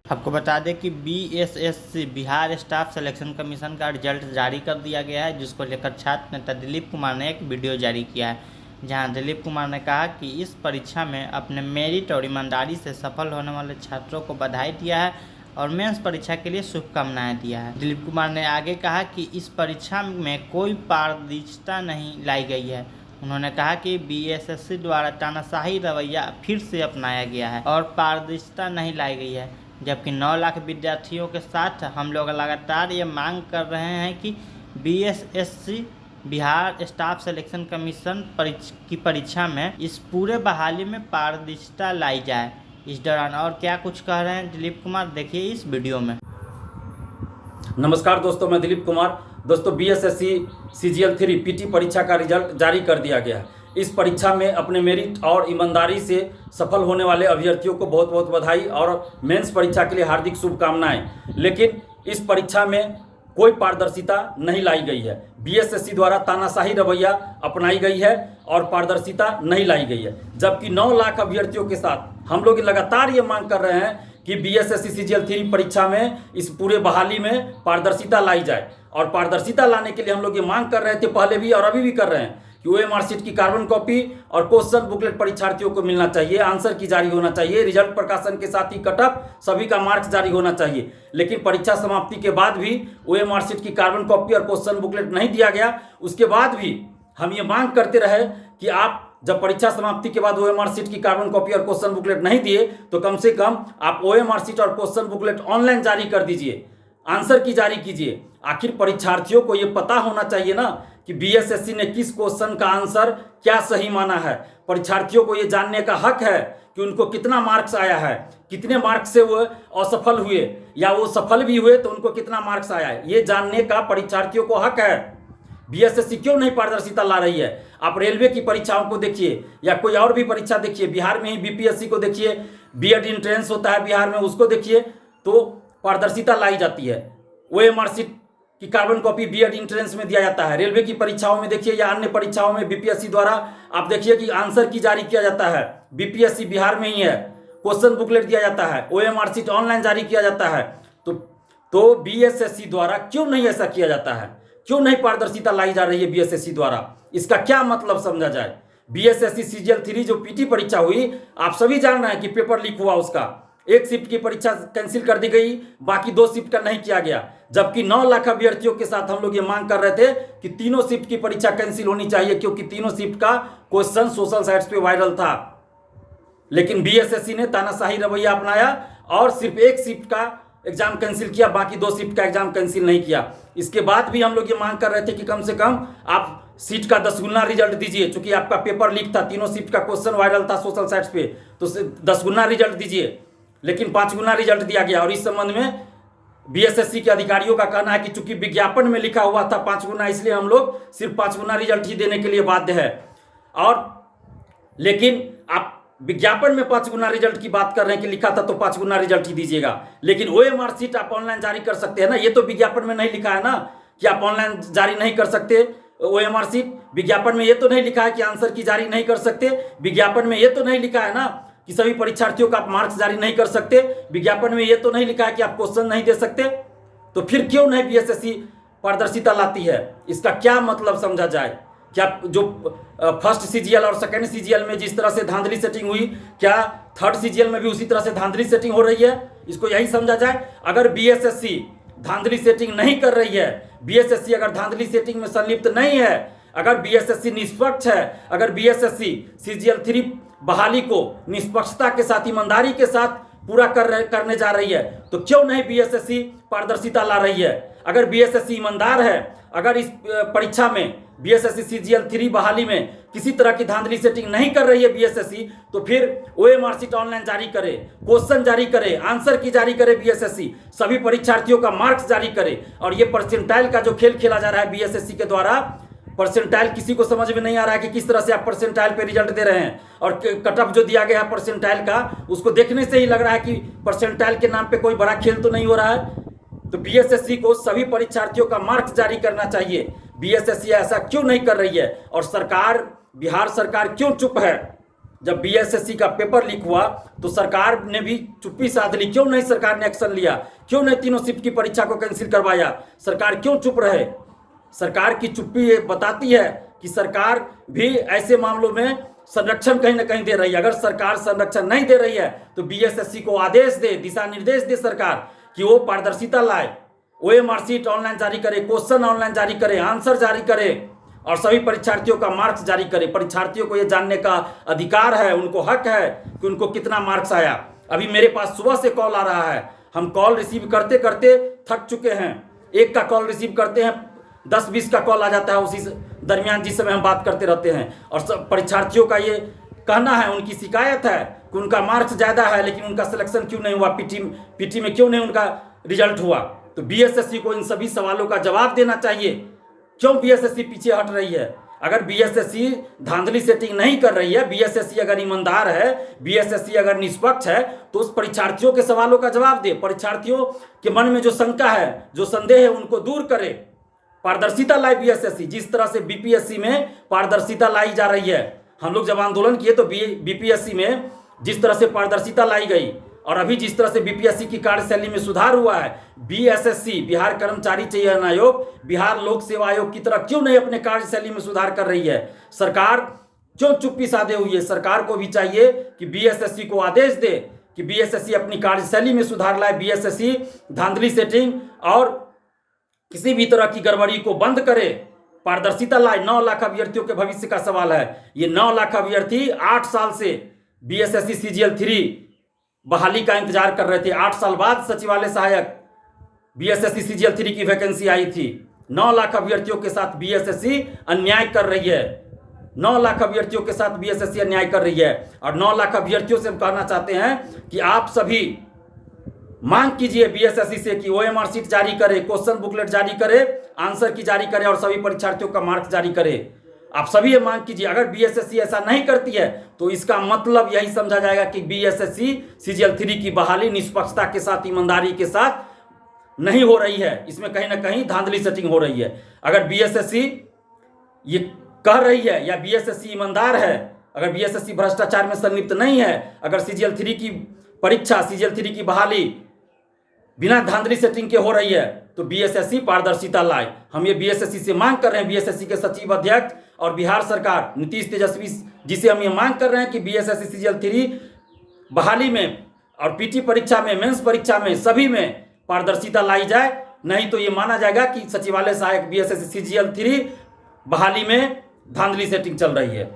आपको बता दें कि BSSC Bihar staff selection commission का रिजल्ट जारी कर दिया गया है, जिसको लेकर छात्र नेता दिलीप कुमार ने एक वीडियो जारी किया है, जहां दिलीप कुमार ने कहा कि इस परीक्षा में अपने मेरिट और ईमानदारी से सफल होने वाले छात्रों को बधाई दिया है और मेंस परीक्षा के लिए शुभकामनाएं दिया है। दिलीप कुमार ने आगे कहा कि इस परीक्षा में कोई पारदर्शिता नहीं लाई गई है। उन्होंने कहा कि बीएसएससी द्वारा तानाशाही रवैया फिर से अपनाया गया है और पारदर्शिता नहीं लाई गई है, जबकि 9 लाख विद्यार्थियों के साथ हम लोग लगातार ये मांग कर रहे हैं कि BSSC Bihar staff selection commission की परीक्षा में इस पूरे बहाली में पारदर्शिता लाई जाए। इस दौरान और क्या कुछ कह रहे हैं दिलीप कुमार, देखिए इस वीडियो में। नमस्कार दोस्तों, मैं दिलीप कुमार। दोस्तों, बीएसएससी सीजीएल 3 पीटी परीक्षा का रिजल्ट जारी कर दिया गया है। इस परीक्षा में अपने मेरिट और ईमानदारी से सफल होने वाले अभ्यर्थियों को बहुत बहुत बधाई और मेंस परीक्षा के लिए हार्दिक शुभकामनाएं। लेकिन इस परीक्षा में कोई पारदर्शिता नहीं लाई गई है। बीएसएससी द्वारा तानाशाही रवैया अपनाई गई है और पारदर्शिता नहीं लाई गई है, जबकि 9 लाख अभ्यर्थियों के साथ हम लोग लगातार ये मांग कर रहे हैं कि बीएसएससी सीजीएल 3 परीक्षा में इस पूरे बहाली में पारदर्शिता लाई जाए। और पारदर्शिता लाने के लिए हम लोग ये मांग कर रहे थे पहले भी और अभी भी कर रहे हैं कि ओएमआर शीट की कार्बन कॉपी और क्वेश्चन बुकलेट परीक्षार्थियों को मिलना चाहिए, आंसर की जारी होना चाहिए, रिजल्ट प्रकाशन के साथ ही कटअप सभी का मार्क्स जारी होना चाहिए। लेकिन परीक्षा समाप्ति के बाद भी ओएमआर शीट की कार्बन कॉपी और क्वेश्चन बुकलेट नहीं दिया गया। उसके बाद भी हम ये मांग करते रहे कि आप जब परीक्षा समाप्ति के बाद ओएमआर शीट की कार्बन कॉपी और क्वेश्चन बुकलेट नहीं दिए तो कम से कम आप ओएमआर शीट और क्वेश्चन बुकलेट ऑनलाइन जारी कर दीजिए, आंसर की जारी कीजिए। आखिर परीक्षार्थियों को ये पता होना चाहिए ना कि बीएसएससी ने किस क्वेश्चन का आंसर क्या सही माना है। परीक्षार्थियों को ये जानने का हक है कि उनको कितना मार्क्स आया है, कितने मार्क्स से वो असफल हुए या वो सफल भी हुए तो उनको कितना मार्क्स आया है, ये जानने का परीक्षार्थियों को हक है। बीएसएससी क्यों नहीं पारदर्शिता ला रही है? आप रेलवे की परीक्षाओं को देखिए या कोई और भी परीक्षा देखिए, बिहार में ही बीपीएससी को देखिए, बीएड एंट्रेंस होता है बिहार में, उसको देखिए तो पारदर्शिता लाई जाती है। ओएमआर शीट की कार्बन कॉपी बीएड एंट्रेंस में दिया जाता है। रेलवे की परीक्षाओं में देखिए या अन्य परीक्षाओं में बीपीएससी द्वारा आप देखिए कि आंसर की जारी किया जाता है। बीपीएससी बिहार में ही है, क्वेश्चन बुकलेट दिया जाता है, ओएमआर शीट ऑनलाइन जारी किया जाता है। तो बीएसएससी द्वारा क्यों नहीं ऐसा किया जाता है? क्यों नहीं पारदर्शिता लाई जा रही है बीएसएससी द्वारा? इसका क्या मतलब समझा जाए? बीएसएससी सीजीएल 3 जो पीटी परीक्षा हुई, आप सभी जान रहे हैं कि पेपर लीक हुआ, उसका एक शिफ्ट की परीक्षा कैंसिल कर दी गई, बाकी 2 शिफ्ट का नहीं किया गया। जबकि 9 लाख अभ्यर्थियों के साथ हम लोग ये मांग कर रहे थे कि तीनों शिफ्ट की परीक्षा कैंसिल होनी चाहिए, क्योंकि तीनों शिफ्ट का क्वेश्चन सोशल साइट्स पे वायरल था। लेकिन बीएसएससी ने तानाशाही रवैया अपनाया और सिर्फ एक शिफ्ट का एग्जाम कैंसिल किया, बाकी 2 शिफ्ट का एग्जाम कैंसिल नहीं किया। इसके बाद भी हम लोग ये मांग कर रहे थे कि कम से कम आप सीट का 10 गुना रिजल्ट दीजिए। चूंकि आपका पेपर लीक था, तीनों शिफ्ट का क्वेश्चन वायरल था सोशल साइट्स पे, तो 10 गुना रिजल्ट दीजिए। लेकिन 5 गुना रिजल्ट दिया गया। और इस संबंध में बीएसएससी के अधिकारियों का कहना है कि चूंकि विज्ञापन में लिखा हुआ था 5 गुना, इसलिए हम लोग सिर्फ 5 गुना रिजल्ट ही देने के लिए बाध्य है। और लेकिन आप विज्ञापन में 5 गुना रिजल्ट की बात कर रहे हैं कि लिखा था तो 5 गुना रिजल्ट ही दीजिएगा। लेकिन ओएमआर शीट आप ऑनलाइन जारी कर सकते हैं ना, ये तो विज्ञापन में नहीं लिखा है ना कि आप ऑनलाइन जारी नहीं कर सकते ओएमआर शीट। विज्ञापन में ये तो नहीं लिखा है कि आंसर की जारी नहीं कर सकते। विज्ञापन में ये तो नहीं लिखा है ना कि सभी परीक्षार्थियों का आप मार्क्स जारी नहीं कर सकते। विज्ञापन में ये तो नहीं लिखा है कि आप क्वेश्चन नहीं दे सकते। तो फिर क्यों नहीं बीएसएससी पारदर्शिता लाती है? इसका क्या मतलब समझा जाए? क्या जो फर्स्ट सीजीएल और सेकेंड सीजीएल में जिस तरह से धांधली सेटिंग हुई, क्या थर्ड सीजीएल में भी उसी तरह से धांधली सेटिंग हो रही है? इसको यही समझा जाए। अगर बीएसएससी धांधली सेटिंग नहीं कर रही है, बीएसएससी अगर धांधली सेटिंग में संलिप्त नहीं है, अगर बीएसएससी निष्पक्ष है, अगर बीएसएससी सीजीएल 3 बहाली को निष्पक्षता के साथ, ईमानदारी के साथ पूरा करने जा रही है, तो क्यों नहीं बीएसएससी पारदर्शिता ला रही है? अगर बीएसएससी ईमानदार है, अगर इस परीक्षा में बीएसएससी सीजीएल 3 बहाली में किसी तरह की धांधली सेटिंग नहीं कर रही है बीएसएससी, तो फिर ओएमआर शीट ऑनलाइन जारी करे, क्वेश्चन जारी करे, आंसर की जारी करे बीएसएससी, सभी परीक्षार्थियों का मार्क्स जारी करे। और ये परसेंटाइल का जो खेल खेला जा रहा है बीएसएससी के द्वारा, परसेंटाइल किसी को समझ में नहीं आ रहा है कि किस तरह से आप परसेंटाइल पे रिजल्ट दे रहे हैं। और कटअप जो दिया गया है परसेंटाइल का, उसको देखने से ही लग रहा है कि परसेंटाइल के नाम पे कोई बड़ा खेल तो नहीं हो रहा है। तो बीएसएससी को सभी परीक्षार्थियों का मार्क्स जारी करना चाहिए। बीएसएससी ऐसा क्यों नहीं कर रही है? और सरकार, बिहार सरकार क्यों चुप है? जब बीएसएससी का पेपर लीक हुआ तो सरकार ने भी चुप्पी साध ली। क्यों नहीं सरकार ने एक्शन लिया? क्यों नहीं तीनों शिफ्ट की परीक्षा को कैंसिल करवाया? सरकार क्यों चुप रहे? सरकार की चुप्पी ये बताती है कि सरकार भी ऐसे मामलों में संरक्षण कहीं ना कहीं दे रही है। अगर सरकार संरक्षण नहीं दे रही है तो बीएसएससी को आदेश दे, दिशा निर्देश दे सरकार कि वो पारदर्शिता लाए, ओएमआर शीट ऑनलाइन जारी करे, क्वेश्चन ऑनलाइन जारी करे, आंसर जारी करे और सभी परीक्षार्थियों का मार्क्स जारी करे। परीक्षार्थियों को ये जानने का अधिकार है, उनको हक है कि उनको कितना मार्क्स आया। अभी मेरे पास सुबह से कॉल आ रहा है, हम कॉल रिसीव करते करते थक चुके हैं। एक का कॉल रिसीव करते हैं 10-20 का कॉल आ जाता है उसी दरमियान जिस समय हम बात करते रहते हैं। और सब परीक्षार्थियों का ये कहना है, उनकी शिकायत है कि उनका मार्क्स ज़्यादा है लेकिन उनका सिलेक्शन क्यों नहीं हुआ, पीटी में क्यों नहीं उनका रिजल्ट हुआ। तो बीएसएससी को इन सभी सवालों का जवाब देना चाहिए। क्यों बीएसएससी पीछे हट रही है? अगर बीएसएससी धांधली सेटिंग नहीं कर रही है, बीएसएससी अगर ईमानदार है, बीएसएससी अगर निष्पक्ष है, तो उस परीक्षार्थियों के सवालों का जवाब दे। परीक्षार्थियों के मन में जो शंका है, जो संदेह है, उनको दूर करे। पारदर्शिता लाई बीएसएससी। जिस तरह से बीपीएससी में पारदर्शिता लाई जा रही है, हम लोग जब आंदोलन किए तो बीपीएससी में जिस तरह से पारदर्शिता लाई गई और अभी जिस तरह से बीपीएससी की कार्यशैली में सुधार हुआ है, बीएसएससी बिहार कर्मचारी चयन आयोग, बिहार लोक सेवा आयोग की तरह क्यों नहीं अपने कार्यशैली में सुधार कर रही है? सरकार क्यों चुप्पी साधे हुई है? सरकार को भी चाहिए कि बीएसएससी को आदेश दे कि बीएसएससी अपनी कार्यशैली में सुधार लाए, बीएसएससी धांधली सेटिंग और किसी भी तरह की गड़बड़ी को बंद करे, पारदर्शिता लाए। 9 लाख अभ्यर्थियों के भविष्य का सवाल है। ये 9 लाख अभ्यर्थी 8 साल से बीएसएससी सीजीएल 3 बहाली का इंतजार कर रहे थे। 8 साल बाद सचिवालय सहायक बीएसएससी सीजीएल 3 की वैकेंसी आई थी। 9 लाख अभ्यर्थियों के साथ बीएसएससी अन्याय कर रही है। 9 लाख अभ्यर्थियों के साथ बीएसएससी अन्याय कर रही है। और 9 लाख अभ्यर्थियों से हम कहना चाहते हैं कि आप सभी मांग कीजिए बीएसएससी से कि ओएमआर शीट जारी करे, क्वेश्चन बुकलेट जारी करे, आंसर की जारी करे और सभी परीक्षार्थियों का मार्क्स जारी करे। आप सभी ये मांग कीजिए। अगर बीएसएससी ऐसा नहीं करती है तो इसका मतलब यही समझा जाएगा कि बीएसएससी सीजीएल 3 की बहाली निष्पक्षता के साथ, ईमानदारी के साथ नहीं हो रही है। इसमें कहीं ना कहीं धांधली सेटिंग हो रही है। अगर बीएसएससी ये कह रही है या बीएसएससी ईमानदार है, अगर बीएसएससी भ्रष्टाचार में संलिप्त नहीं है, अगर सीजीएल 3 की परीक्षा, सीजीएल 3 की बहाली बिना धांधली सेटिंग के हो रही है तो बीएसएससी पारदर्शिता लाए। हम ये बीएसएससी से मांग कर रहे हैं, बीएसएससी के सचिव अध्यक्ष और बिहार सरकार नीतीश तेजस्वी जी से हम ये मांग कर रहे हैं कि बीएसएससी सीजीएल 3 बहाली में और पीटी परीक्षा में, मेंस परीक्षा में, सभी में पारदर्शिता लाई जाए। नहीं तो ये माना जाएगा कि सचिवालय सहायक बीएसएससी सीजीएल 3 बहाली में धांधली सेटिंग चल रही है।